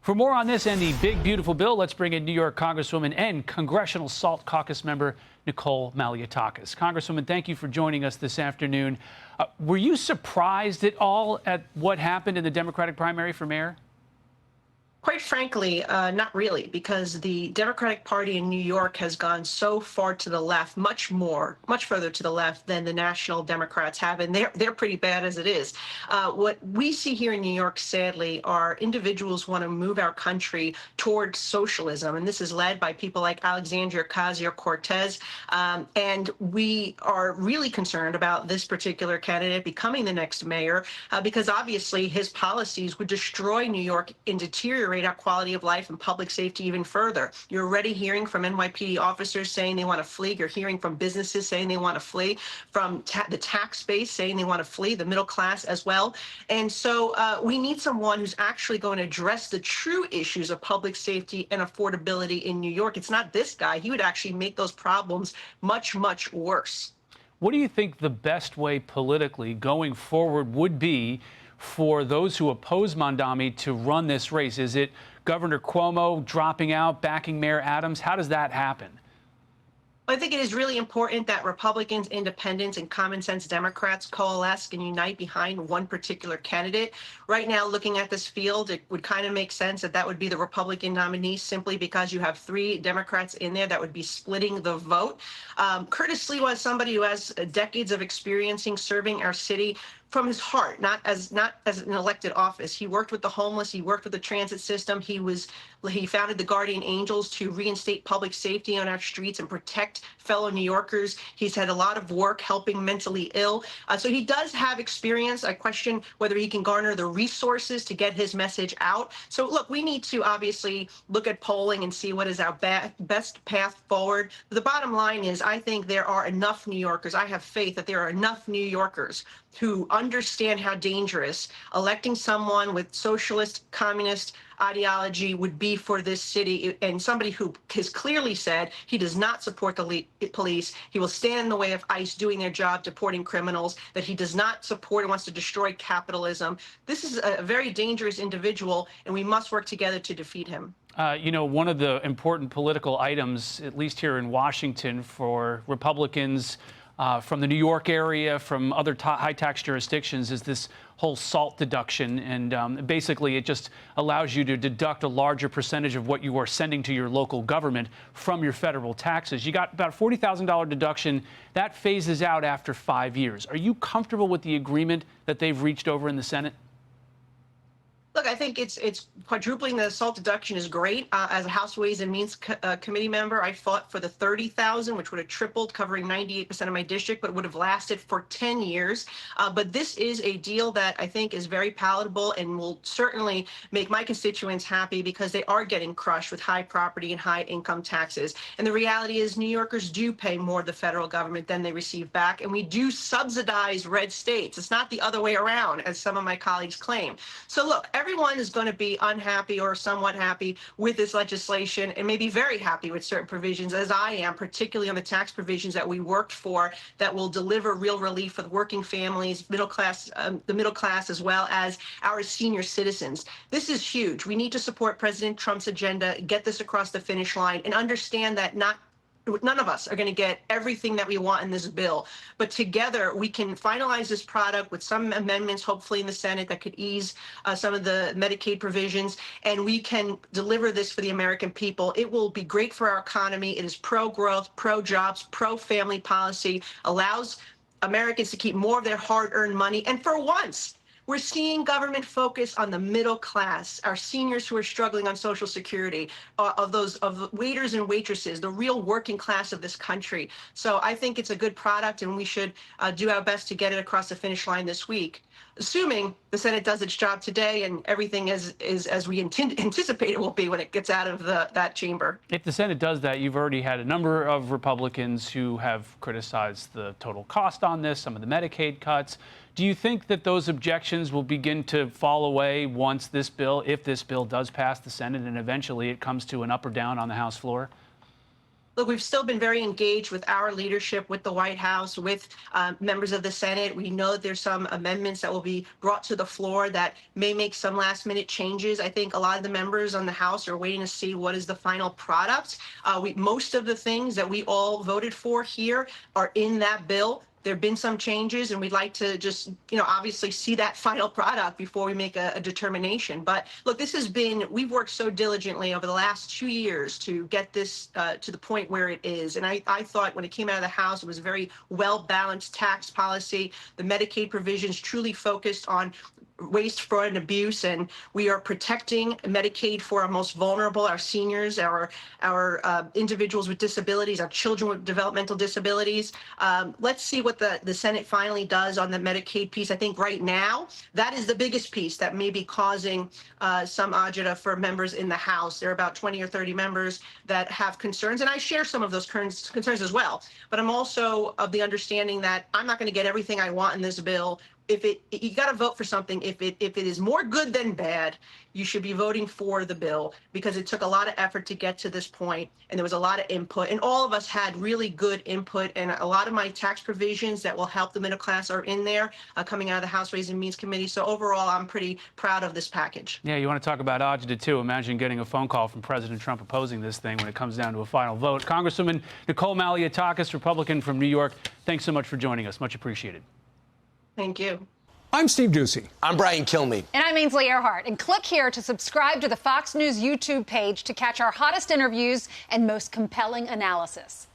For more on this and the big, beautiful bill, let's bring in New York Congresswoman and Congressional SALT Caucus member Nicole Malliotakis. Congresswoman, thank you for joining us this afternoon. Were you surprised at all at what happened in the Democratic primary for mayor? Quite frankly, not really, because the Democratic Party in New York has gone so far to the left, much further to the left than the national Democrats have, and they're pretty bad as it is. What we see here in New York, sadly, are individuals want to move our country towards socialism, and this is led by people like Alexandria Ocasio-Cortez, and we are really concerned about this particular candidate becoming the next mayor, because obviously his policies would destroy New York and deteriorate our quality of life and public safety even further. You're already hearing from NYPD officers saying they want to flee. You're hearing from businesses saying they want to flee, from the tax base saying they want to flee, the middle class as well. And so we need someone who's actually going to address the true issues of public safety and affordability in New York. It's not this guy. He would actually make those problems much, much worse. What do you think the best way politically going forward would be for those who oppose Mamdani to run this race? Is it Governor Cuomo dropping out, backing Mayor Adams? How does that happen? I think it is really important that Republicans, independents, and common sense Democrats coalesce and unite behind one particular candidate. Right now, looking at this field, it would kind of make sense that that would be the Republican nominee, simply because you have three Democrats in there that would be splitting the vote. Curtis Sliwa is somebody who has decades of experience serving our city from his heart, not as an elected office. He worked with the homeless. He worked with the transit system. He founded the Guardian Angels to reinstate public safety on our streets and protect fellow New Yorkers. He's had a lot of work helping mentally ill. So he does have experience. I question whether he can garner the resources to get his message out. So look, we need to obviously look at polling and see what is our best path forward. The bottom line is, I think there are enough New Yorkers. I have faith that there are enough New Yorkers who understand how dangerous electing someone with socialist, communist ideology would be for this city, and somebody who has clearly said he does not support the police. He will stand in the way of ICE doing their job, deporting criminals, that he does not support and wants to destroy capitalism. This is a very dangerous individual, and we must work together to defeat him. You know, one of the important political items, at least here in Washington, for Republicans from the New York area, from other high tax jurisdictions, is this whole SALT deduction. And basically, it just allows you to deduct a larger percentage of what you are sending to your local government from your federal taxes. You got about a $40,000 deduction. That phases out after 5 years. Are you comfortable with the agreement that they've reached over in the Senate? Look, I think it's quadrupling the SALT deduction is great. As a House Ways and Means Committee member, I fought for the $30,000, which would have tripled, covering 98% of my district, but would have lasted for 10 years. But this is a deal that I think is very palatable and will certainly make my constituents happy, because they are getting crushed with high property and high income taxes. And the reality is, New Yorkers do pay more to the federal government than they receive back, and we do subsidize red states. It's not the other way around, as some of my colleagues claim. So look, everyone is going to be unhappy or somewhat happy with this legislation, and maybe very happy with certain provisions, as I am, particularly on the tax provisions that we worked for that will deliver real relief for the working families, the middle class, as well as our senior citizens. This is huge. We need to support President Trump's agenda, get this across the finish line, and understand that none of us are going to get everything that we want in this bill, but together we can finalize this product with some amendments, hopefully in the Senate, that could ease some of the Medicaid provisions, and we can deliver this for the American people. It will be great for our economy. It is pro-growth, pro-jobs, pro-family policy, allows Americans to keep more of their hard-earned money, and for once, we're seeing government focus on the middle class, our seniors who are struggling on Social Security, of waiters and waitresses, the real working class of this country. So I think it's a good product, and we should do our best to get it across the finish line this week, assuming the Senate does its job today and everything is as we anticipate it will be when it gets out of that chamber. If the Senate does that, you've already had a number of Republicans who have criticized the total cost on this, some of the Medicaid cuts. Do you think that those objections will begin to fall away once this bill, if this bill does pass the Senate and eventually it comes to an up or down on the House floor? look, we've still been very engaged with our leadership, with the White House, with members of the Senate. We know that there's some amendments that will be brought to the floor that may make some last minute changes. I think a lot of the members on the House are waiting to see what is the final product. Most of the things that we all voted for here are in that bill. There have been some changes, and we'd like to just, obviously see that final product before we make a determination. But look, we've worked so diligently over the last 2 years to get this to the point where it is. And I thought when it came out of the House, it was a very well-balanced tax policy. The Medicaid provisions truly focused on waste, fraud, and abuse, and we are protecting Medicaid for our most vulnerable, our seniors, our individuals with disabilities, our children with developmental disabilities. Let's see what the Senate finally does on the Medicaid piece. I think right now, that is the biggest piece that may be causing some agita for members in the House. There are about 20 or 30 members that have concerns, and I share some of those concerns as well. But I'm also of the understanding that I'm not going to get everything I want in this bill. You got to vote for something. If it is more good than bad, you should be voting for the bill, because it took a lot of effort to get to this point, and there was a lot of input, and all of us had really good input, and a lot of my tax provisions that will help the middle class are in there, coming out of the House Ways and Means Committee. So overall, I'm pretty proud of this package. Yeah, you want to talk about agita too. Imagine getting a phone call from President Trump opposing this thing when it comes down to a final vote. Congresswoman Nicole Malliotakis, Republican from New York, thanks so much for joining us. Much appreciated. Thank you. I'm Steve Doocy. I'm Brian Kilmeade. And I'm Ainsley Earhart. And click here to subscribe to the Fox News YouTube page to catch our hottest interviews and most compelling analysis.